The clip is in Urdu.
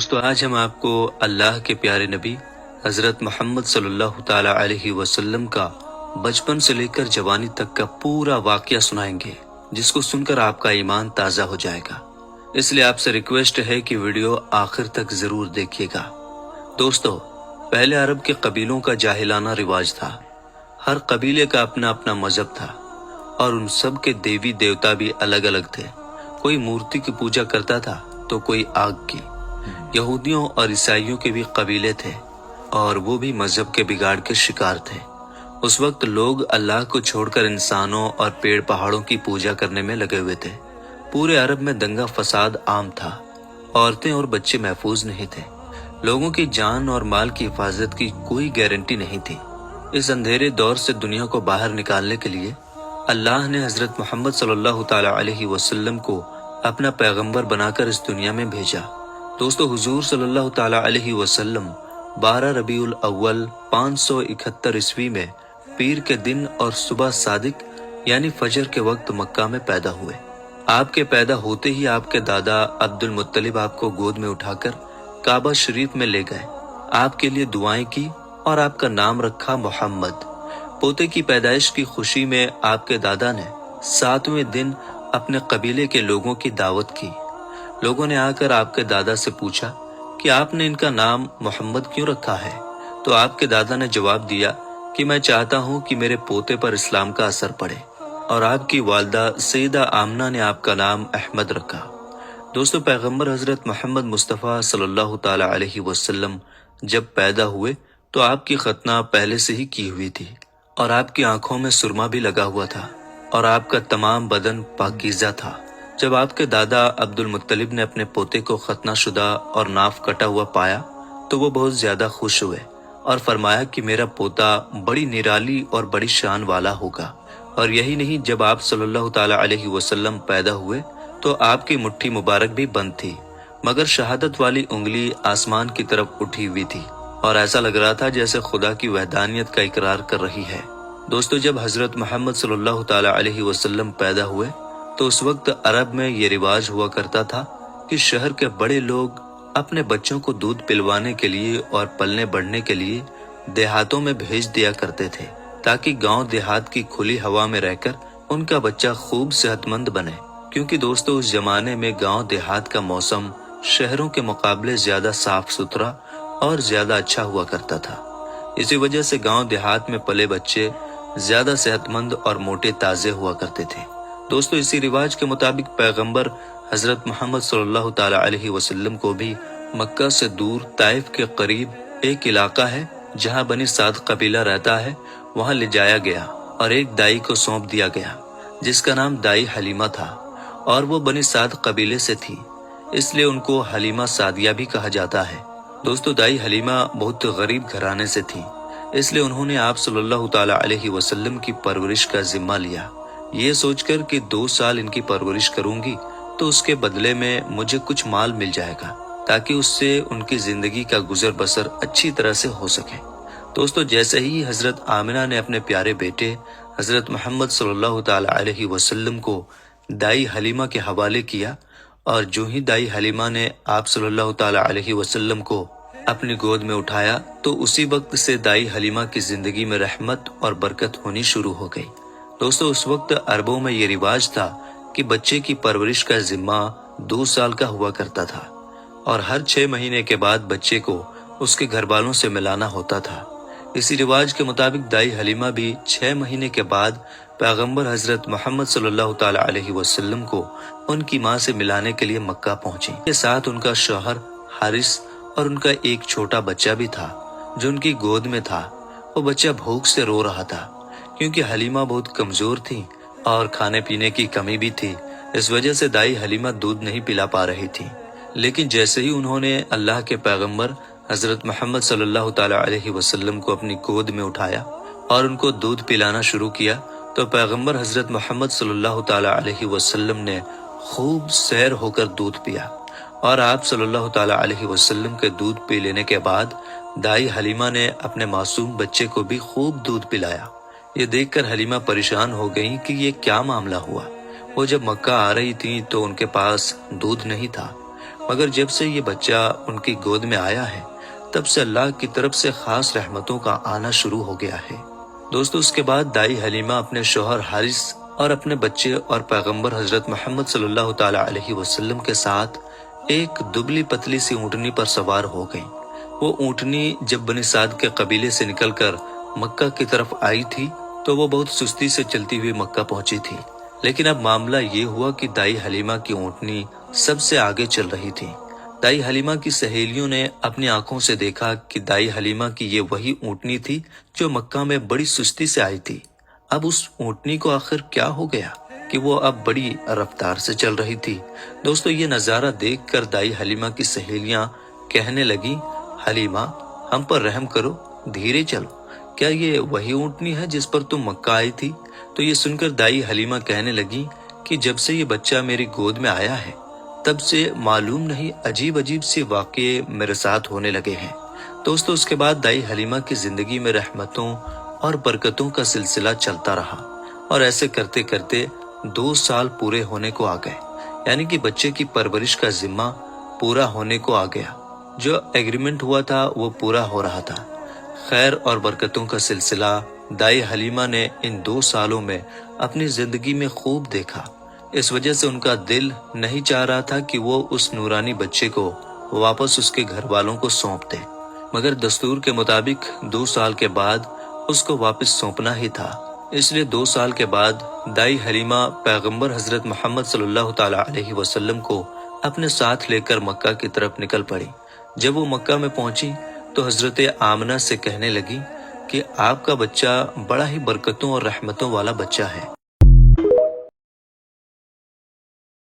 دوستو آج ہم آپ کو اللہ کے پیارے نبی حضرت محمد صلی اللہ تعالی علیہ وسلم کا بچپن سے لے کر جوانی تک کا پورا واقعہ سنائیں گے، جس کو سن کر آپ کا ایمان تازہ ہو جائے گا۔ اس لیے آپ سے ریکویسٹ ہے کہ ویڈیو آخر تک ضرور دیکھیے گا۔ دوستو، پہلے عرب کے قبیلوں کا جاہلانہ رواج تھا۔ ہر قبیلے کا اپنا اپنا مذہب تھا اور ان سب کے دیوی دیوتا بھی الگ الگ تھے۔ کوئی مورتی کی پوجا کرتا تھا تو کوئی آگ کی۔ یہودیوں اور عیسائیوں کے بھی قبیلے تھے اور وہ بھی مذہب کے بگاڑ کے شکار تھے۔ اس وقت لوگ اللہ کو چھوڑ کر انسانوں اور پیڑ پہاڑوں کی پوجا کرنے میں لگے ہوئے تھے۔ پورے عرب میں دنگا فساد عام تھا۔ عورتیں اور بچے محفوظ نہیں تھے۔ لوگوں کی جان اور مال کی حفاظت کی کوئی گارنٹی نہیں تھی۔ اس اندھیرے دور سے دنیا کو باہر نکالنے کے لیے اللہ نے حضرت محمد صلی اللہ تعالی علیہ وسلم کو اپنا پیغمبر بنا کر اس دنیا میں بھیجا۔ دوستو، حضور صلی اللہ تعالی علیہ وسلم 12 ربیع الاول 571 عیسوی میں پیر کے دن اور صبح صادق یعنی فجر کے وقت مکہ میں پیدا ہوئے۔ آپ کے پیدا ہوتے ہی آپ کے دادا عبد المطلب آپ کو گود میں اٹھا کر کعبہ شریف میں لے گئے، آپ کے لیے دعائیں کی اور آپ کا نام رکھا محمد۔ پوتے کی پیدائش کی خوشی میں آپ کے دادا نے 7ویں دن اپنے قبیلے کے لوگوں کی دعوت کی۔ لوگوں نے آ کر آپ کے دادا سے پوچھا کہ آپ نے ان کا نام محمد کیوں رکھا ہے؟ تو آپ کے دادا نے جواب دیا کہ میں چاہتا ہوں کہ میرے پوتے پر اسلام کا اثر پڑے، اور آپ کی والدہ سیدہ آمنہ نے آپ کا نام احمد رکھا۔ دوستو، پیغمبر حضرت محمد مصطفیٰ صلی اللہ تعالی علیہ وسلم جب پیدا ہوئے تو آپ کی ختنہ پہلے سے ہی کی ہوئی تھی اور آپ کی آنکھوں میں سرما بھی لگا ہوا تھا اور آپ کا تمام بدن پاکیزہ تھا۔ جب آپ کے دادا عبد المطلب نے اپنے پوتے کو ختنہ شدہ اور ناف کٹا ہوا پایا تو وہ بہت زیادہ خوش ہوئے اور فرمایا کہ میرا پوتا بڑی نرالی اور بڑی شان والا ہوگا۔ اور یہی نہیں، جب آپ صلی اللہ تعالی علیہ وسلم پیدا ہوئے تو آپ کی مٹھی مبارک بھی بند تھی، مگر شہادت والی انگلی آسمان کی طرف اٹھی ہوئی تھی اور ایسا لگ رہا تھا جیسے خدا کی وحدانیت کا اقرار کر رہی ہے۔ دوستو، جب حضرت محمد صلی اللہ تعالی علیہ وسلم پیدا ہوئے تو اس وقت عرب میں یہ رواج ہوا کرتا تھا کہ شہر کے بڑے لوگ اپنے بچوں کو دودھ پلوانے کے لیے اور پلنے بڑھنے کے لیے دیہاتوں میں بھیج دیا کرتے تھے، تاکہ گاؤں دیہات کی کھلی ہوا میں رہ کر ان کا بچہ خوب صحت مند بنے۔ کیونکہ دوستو، اس زمانے میں گاؤں دیہات کا موسم شہروں کے مقابلے زیادہ صاف ستھرا اور زیادہ اچھا ہوا کرتا تھا۔ اسی وجہ سے گاؤں دیہات میں پلے بچے زیادہ صحت مند اور موٹے تازے ہوا کرتے تھے۔ دوستو، اسی رواج کے مطابق پیغمبر حضرت محمد صلی اللہ تعالی علیہ وسلم کو بھی مکہ سے دور طائف کے قریب ایک علاقہ ہے جہاں بنی سعد قبیلہ رہتا ہے، وہاں لے جایا گیا اور ایک دائی کو سونپ دیا گیا جس کا نام دائی حلیمہ تھا، اور وہ بنی سعد قبیلے سے تھی، اس لیے ان کو حلیمہ سعدیہ بھی کہا جاتا ہے۔ دوستو، دائی حلیمہ بہت غریب گھرانے سے تھی، اس لیے انہوں نے آپ صلی اللہ تعالی علیہ وسلم کی پرورش کا ذمہ لیا، یہ سوچ کر کہ 2 سال ان کی پرورش کروں گی تو اس کے بدلے میں مجھے کچھ مال مل جائے گا تاکہ اس سے ان کی زندگی کا گزر بسر اچھی طرح سے ہو سکے۔ دوستو، جیسے ہی حضرت آمنہ نے اپنے پیارے بیٹے حضرت محمد صلی اللہ تعالی علیہ وسلم کو دائی حلیمہ کے حوالے کیا، اور جو ہی دائی حلیمہ نے آپ صلی اللہ تعالی علیہ وسلم کو اپنی گود میں اٹھایا تو اسی وقت سے دائی حلیمہ کی زندگی میں رحمت اور برکت ہونی شروع ہو گئی۔ دوستو، اس وقت عربوں میں یہ رواج تھا کہ بچے کی پرورش کا ذمہ 2 سال کا ہوا کرتا تھا، اور ہر 6 مہینے کے بعد بچے کو اس کے گھر والوں سے ملانا ہوتا تھا۔ اسی رواج کے مطابق دائی حلیمہ بھی 6 مہینے کے بعد پیغمبر حضرت محمد صلی اللہ تعالی علیہ وسلم کو ان کی ماں سے ملانے کے لیے مکہ پہنچی۔ کے ساتھ ان کا شوہر حارث اور ان کا ایک چھوٹا بچہ بھی تھا جو ان کی گود میں تھا۔ وہ بچہ بھوک سے رو رہا تھا کیونکہ حلیمہ بہت کمزور تھی اور کھانے پینے کی کمی بھی تھی، اس وجہ سے دائی حلیمہ دودھ نہیں پلا پا رہی تھی۔ لیکن جیسے ہی انہوں نے اللہ کے پیغمبر حضرت محمد صلی اللہ تعالی علیہ وسلم کو اپنی گود میں اٹھایا اور ان کو دودھ پلانا شروع کیا تو پیغمبر حضرت محمد صلی اللہ تعالی علیہ وسلم نے خوب سیر ہو کر دودھ پیا، اور آپ صلی اللہ تعالی علیہ وسلم کے دودھ پی لینے کے بعد دائی حلیمہ نے اپنے معصوم بچے کو بھی خوب دودھ پلایا۔ یہ دیکھ کر حلیمہ پریشان ہو گئی کہ یہ کیا معاملہ ہوا۔ وہ جب مکہ آ رہی تھی تو ان کے پاس دودھ نہیں تھا۔ مگر جب سے یہ بچہ ان کی گود میں آیا ہے تب سے اللہ کی طرف سے خاص رحمتوں کا آنا شروع ہو گیا ہے۔ دوستو اس کے بعد دائی حلیمہ اپنے شوہر حارث اور اپنے بچے اور پیغمبر حضرت محمد صلی اللہ تعالی علیہ وسلم کے ساتھ ایک دبلی پتلی سی اونٹنی پر سوار ہو گئیں۔ وہ اونٹنی جب بنی سعد کے قبیلے سے نکل کر مکہ کی طرف آئی تھی تو وہ بہت سستی سے چلتی ہوئی مکہ پہنچی تھی، لیکن اب معاملہ یہ ہوا کہ دائی حلیمہ کی اونٹنی سب سے آگے چل رہی تھی۔ دائی حلیمہ کی سہیلیوں نے اپنی آنکھوں سے دیکھا کہ دائی حلیمہ کی یہ وہی اونٹنی تھی جو مکہ میں بڑی سستی سے آئی تھی۔ اب اس اونٹنی کو آخر کیا ہو گیا کہ وہ اب بڑی رفتار سے چل رہی تھی۔ دوستو یہ نظارہ دیکھ کر دائی حلیمہ کی سہیلیاں کہنے لگی، حلیمہ ہم پر رحم کرو، دھیرے چلو، کیا یہ وہی اونٹنی ہے جس پر تم مکہ آئی تھی؟ تو یہ سن کر دائی حلیمہ کہنے لگی کہ جب سے یہ بچہ میری گود میں آیا ہے تب سے معلوم نہیں عجیب عجیب سے واقعے میرے ساتھ ہونے لگے ہیں۔ دوستو اس کے بعد دائی حلیمہ کی زندگی میں رحمتوں اور برکتوں کا سلسلہ چلتا رہا، اور ایسے کرتے کرتے 2 سال پورے ہونے کو آ گئے، یعنی کہ بچے کی پرورش کا ذمہ پورا ہونے کو آ گیا۔ جو ایگریمنٹ ہوا تھا وہ پورا ہو رہا تھا۔ خیر اور برکتوں کا سلسلہ دائی حلیمہ نے ان 2 سالوں میں اپنی زندگی میں خوب دیکھا۔ اس وجہ سے ان کا دل نہیں چاہ رہا تھا کہ وہ اس نورانی بچے کو واپس اس کے گھر والوں کو سونپ دے، مگر دستور کے مطابق 2 سال کے بعد اس کو واپس سونپنا ہی تھا۔ اس لیے 2 سال کے بعد دائی حلیمہ پیغمبر حضرت محمد صلی اللہ تعالی علیہ وسلم کو اپنے ساتھ لے کر مکہ کی طرف نکل پڑی۔ جب وہ مکہ میں پہنچی تو حضرت آمنہ سے کہنے لگی کہ آپ کا بچہ بڑا ہی برکتوں اور رحمتوں والا بچہ ہے۔